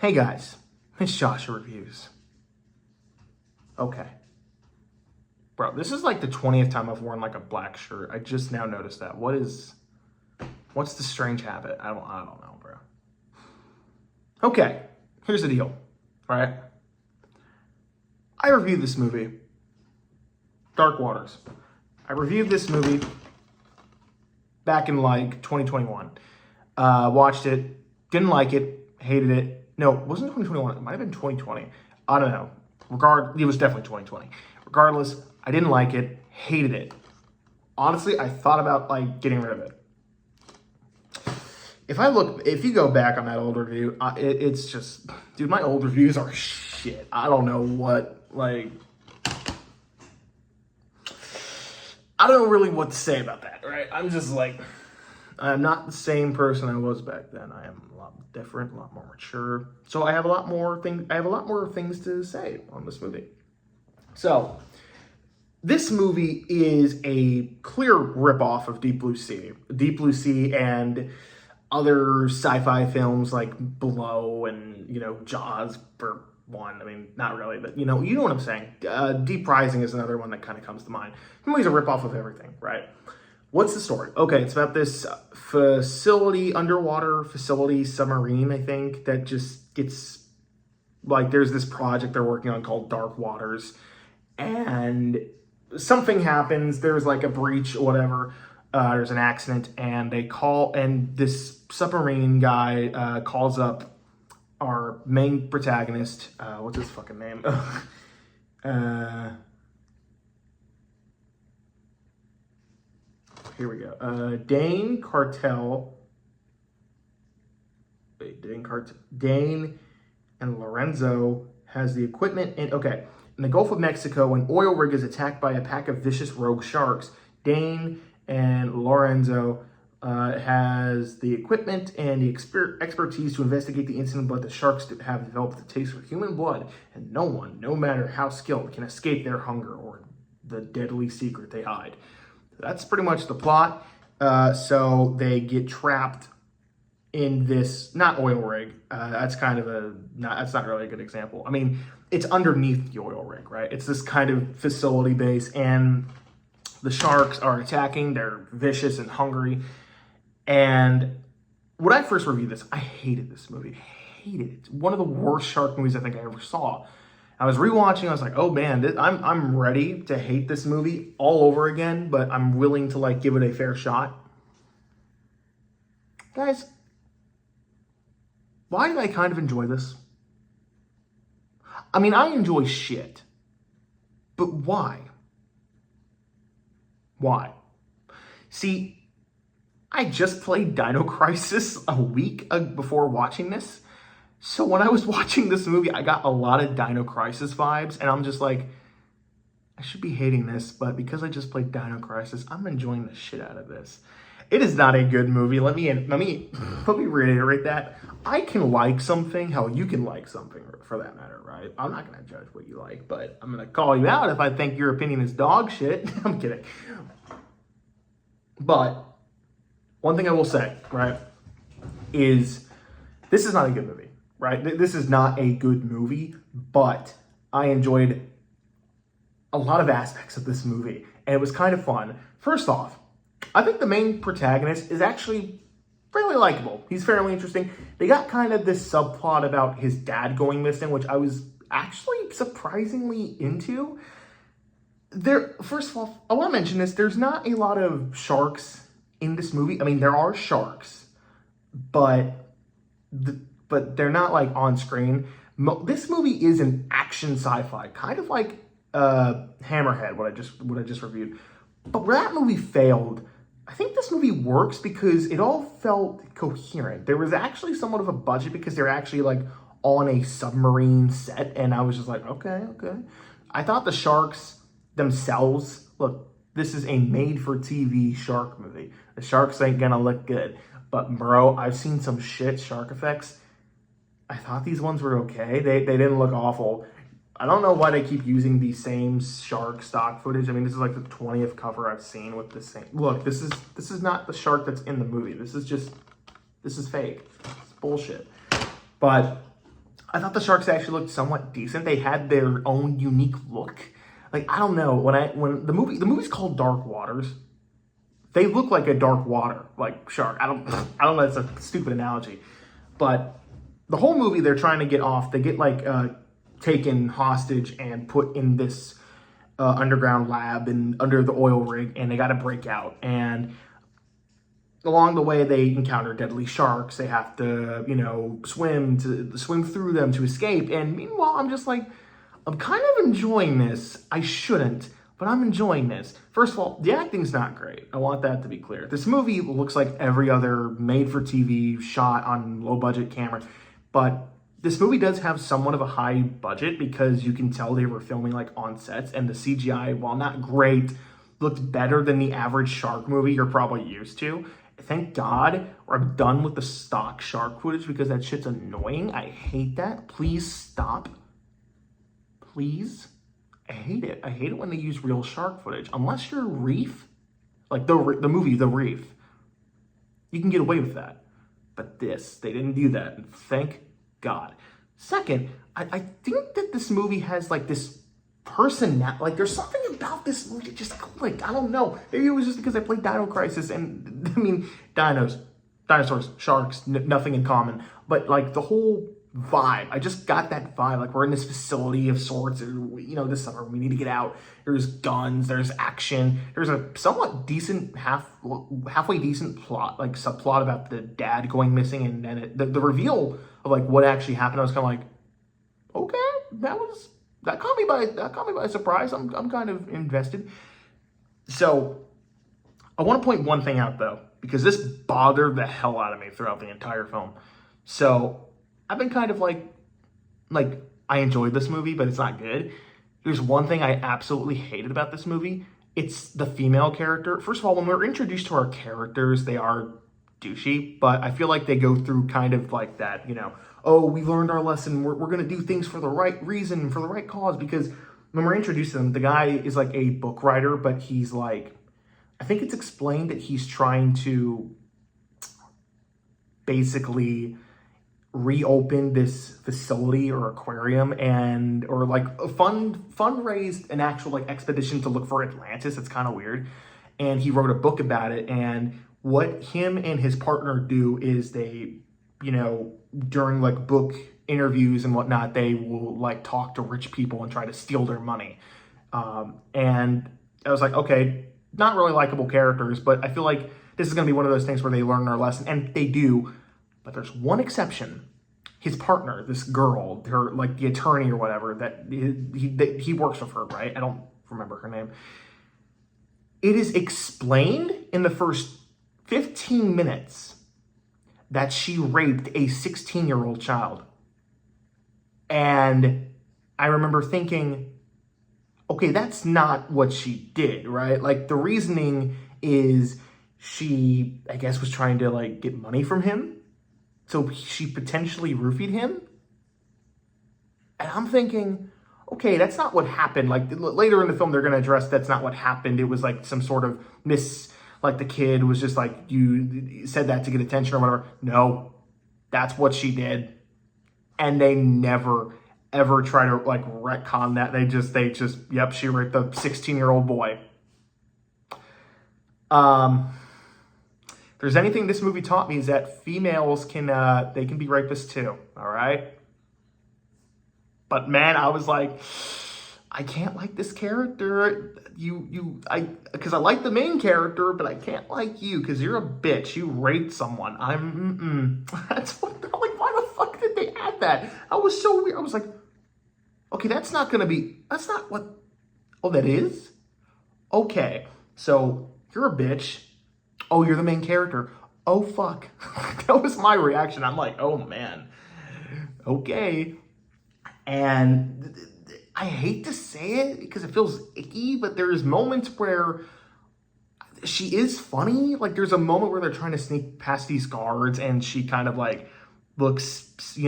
Hey guys, it's Joshua Reviews. Okay. Bro, this is like the 20th time I've worn like a black shirt. I just now noticed that. What's the strange habit? I don't know, bro. Okay, here's the deal, right? I reviewed this movie, Dark Waters. I reviewed this movie back in like 2021. Watched it, didn't like it, hated it. No, it wasn't 2021. It might have been 2020. I don't know. It was definitely 2020. Regardless, I didn't like it, hated it. Honestly, I thought about like getting rid of it. If you go back on that old review, it's just, dude, my old reviews are shit. I don't know I don't know really what to say about that, right? I'm just like, I'm not the same person I was back then. I am a lot different, a lot more mature. So I have a lot more things to say on this movie. So this movie is a clear ripoff of Deep Blue Sea. Deep Blue Sea and other sci-fi films like Blow and, Jaws for one. I mean, not really, but you know what I'm saying. Deep Rising is another one that kind of comes to mind. The movie's a ripoff of everything, right? What's the story? Okay, it's about this underwater facility, submarine, I think, that just gets, like, there's this project they're working on called Dark Waters, and something happens, there's like a breach or whatever, there's an accident, and this submarine guy calls up our main protagonist, what's his fucking name? Here we go. Dane and Lorenzo has the equipment. In the Gulf of Mexico, an oil rig is attacked by a pack of vicious rogue sharks. Dane and Lorenzo has the equipment and the expertise to investigate the incident, but the sharks have developed a taste for human blood, and no one, no matter how skilled, can escape their hunger or the deadly secret they hide. That's pretty much the plot. So they get trapped in this, not oil rig. That's not really a good example. I mean, it's underneath the oil rig, right? It's this kind of facility base, and the sharks are attacking. They're vicious and hungry. And when I first reviewed this, I hated this movie. Hated it. It's one of the worst shark movies I think I ever saw. I was rewatching. I was like, oh man, I'm ready to hate this movie all over again, but I'm willing to give it a fair shot. Guys, why did I kind of enjoy this? I mean, I enjoy shit, but why? Why? See, I just played Dino Crisis a week before watching this. So when I was watching this movie, I got a lot of Dino Crisis vibes, and I'm just like, I should be hating this, but because I just played Dino Crisis, I'm enjoying the shit out of this. It is not a good movie. Let me reiterate that. I can like something, hell, you can like something for that matter, right? I'm not gonna judge what you like, but I'm gonna call you out if I think your opinion is dog shit. I'm kidding. But one thing I will say, right, is this is not a good movie. Right? This is not a good movie, but I enjoyed a lot of aspects of this movie, and it was kind of fun. First off, I think the main protagonist is actually fairly likable. He's fairly interesting. They got kind of this subplot about his dad going missing, which I was actually surprisingly into. First of all, I want to mention this. There's not a lot of sharks in this movie. I mean, there are sharks, but they're not on screen. This movie is an action sci-fi, kind of like Hammerhead, what I just reviewed. But where that movie failed, I think this movie works because it all felt coherent. There was actually somewhat of a budget because they're actually on a submarine set, and I was just like, okay. I thought the sharks themselves, look, this is a made-for-TV shark movie. The sharks ain't gonna look good. But bro, I've seen some shit shark effects. I thought these ones were okay. They didn't look awful. I don't know why they keep using the same shark stock footage. I mean, this is like the 20th cover I've seen with the same. Look, this is not the shark that's in the movie. This is fake. It's bullshit. But I thought the sharks actually looked somewhat decent. They had their own unique look. Like, I don't know, when the movie's called Dark Waters. They look like a dark water, like shark. I don't know, it's a stupid analogy. But the whole movie they're trying to get off. They get like taken hostage and put in this underground lab and under the oil rig, and they got to break out. And along the way, they encounter deadly sharks. They have to, swim through them to escape. And meanwhile, I'm just like, I'm kind of enjoying this. I shouldn't, but I'm enjoying this. First of all, the acting's not great. I want that to be clear. This movie looks like every other made-for-TV shot on low-budget camera, but this movie does have somewhat of a high budget because you can tell they were filming like on sets, and the CGI, while not great, looked better than the average shark movie you're probably used to. Thank God I'm done with the stock shark footage because that shit's annoying. I hate that. Please stop. Please. I hate it. I hate it when they use real shark footage. Unless you're Reef, like the movie The Reef, you can get away with that. But they didn't do that. And thank God. Second, I think that this movie has like this person now. Like there's something about this movie that just clicked. I don't know. Maybe it was just because I played Dino Crisis, and I mean, dinosaurs, sharks, nothing in common. But like the whole vibe, I just got that vibe. Like we're in this facility of sorts, this summer we need to get out. There's guns, there's action, there's a somewhat decent halfway decent plot, like subplot about the dad going missing, and then the reveal of like what actually happened. I was kind of like, okay, that caught me by surprise. I'm kind of invested. So I want to point one thing out though, because this bothered the hell out of me throughout the entire film. So I've been kind of like I enjoyed this movie, but it's not good. There's one thing I absolutely hated about this movie. It's the female character. First of all, when we're introduced to our characters, they are douchey, but I feel like they go through kind of like that, oh, we learned our lesson. We're going to do things for the right reason, for the right cause. Because when we're introduced to them, the guy is like a book writer, but he's like, I think it's explained that he's trying to basically reopen this facility or aquarium or like a fundraised an actual like expedition to look for Atlantis. It's kind of weird. And he wrote a book about it. And what him and his partner do is they, during like book interviews and whatnot, they will like talk to rich people and try to steal their money. And I was like, okay, not really likable characters, but I feel like this is going to be one of those things where they learn their lesson, and they do. But there's one exception. His partner, this girl, her like the attorney or whatever, that he works with her, right? I don't remember her name. It is explained in the first 15 minutes that she raped a 16-year-old child. And I remember thinking, okay, that's not what she did, right? Like the reasoning is she, I guess, was trying to like get money from him. So she potentially roofied him. And I'm thinking, okay, that's not what happened. Like later in the film, they're going to address that's not what happened. It was like some sort of like the kid was just like, you said that to get attention or whatever. No, that's what she did. And they never, ever try to like retcon that. They just, yep, she raped a 16-year-old boy. If there's anything this movie taught me is that females can be rapists too, all right? But man, I was like, I can't like this character. Because I like the main character, but I can't like you because you're a bitch. You raped someone. That's what, I'm like, why the fuck did they add that? I was so weird. I was like, okay, that's not what, oh, that is? Okay, so you're a bitch. Oh, you're the main character. Oh, fuck. That was my reaction. I'm like, oh, man. Okay. And I hate to say it because it feels icky, but there's moments where she is funny. Like, there's a moment where they're trying to sneak past these guards, and she kind of, like, looks, she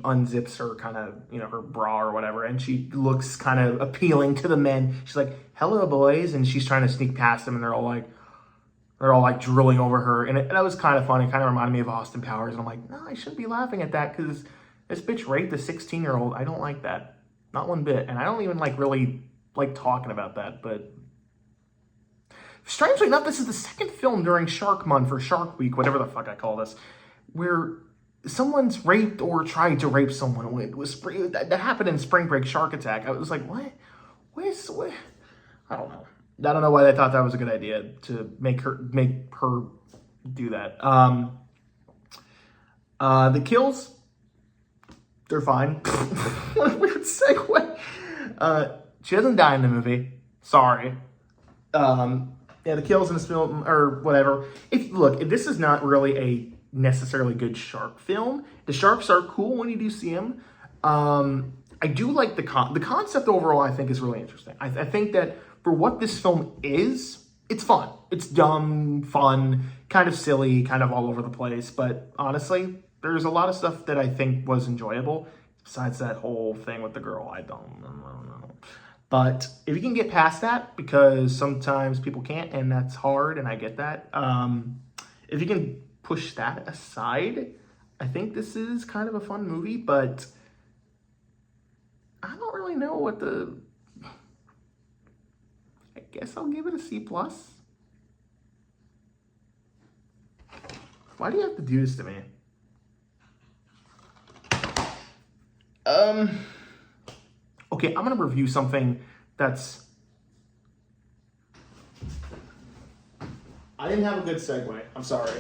unzips her kind of, her bra or whatever, and she looks kind of appealing to the men. She's like, hello, boys, and she's trying to sneak past them, and they're all like drooling over her. And that was kind of funny. It kind of reminded me of Austin Powers. And I'm like, no, I shouldn't be laughing at that because This bitch raped a 16-year-old. I don't like that. Not one bit. And I don't even like really like talking about that, but strangely enough, this is the second film during Shark Month or Shark Week, whatever the fuck I call this, where someone's raped or tried to rape someone. It was that happened in Spring Break Shark Attack. I was like, what? What? I don't know. I don't know why they thought that was a good idea to make her do that. The kills, they're fine. What a weird segue. She doesn't die in the movie. Sorry. Yeah, the kills in this film or whatever. If this is not really a necessarily good shark film. The sharks are cool when you do see them. I do like the concept overall. I think is really interesting. I think that for what this film is, it's fun. It's dumb, fun, kind of silly, kind of all over the place. But honestly, there's a lot of stuff that I think was enjoyable. Besides that whole thing with the girl, I don't know. But if you can get past that, because sometimes people can't, and that's hard, and I get that. If you can push that aside, I think this is kind of a fun movie, but I don't really know what I guess I'll give it a C+. Why do you have to do this to me? Okay, I'm gonna review something that's... I didn't have a good segue. I'm sorry.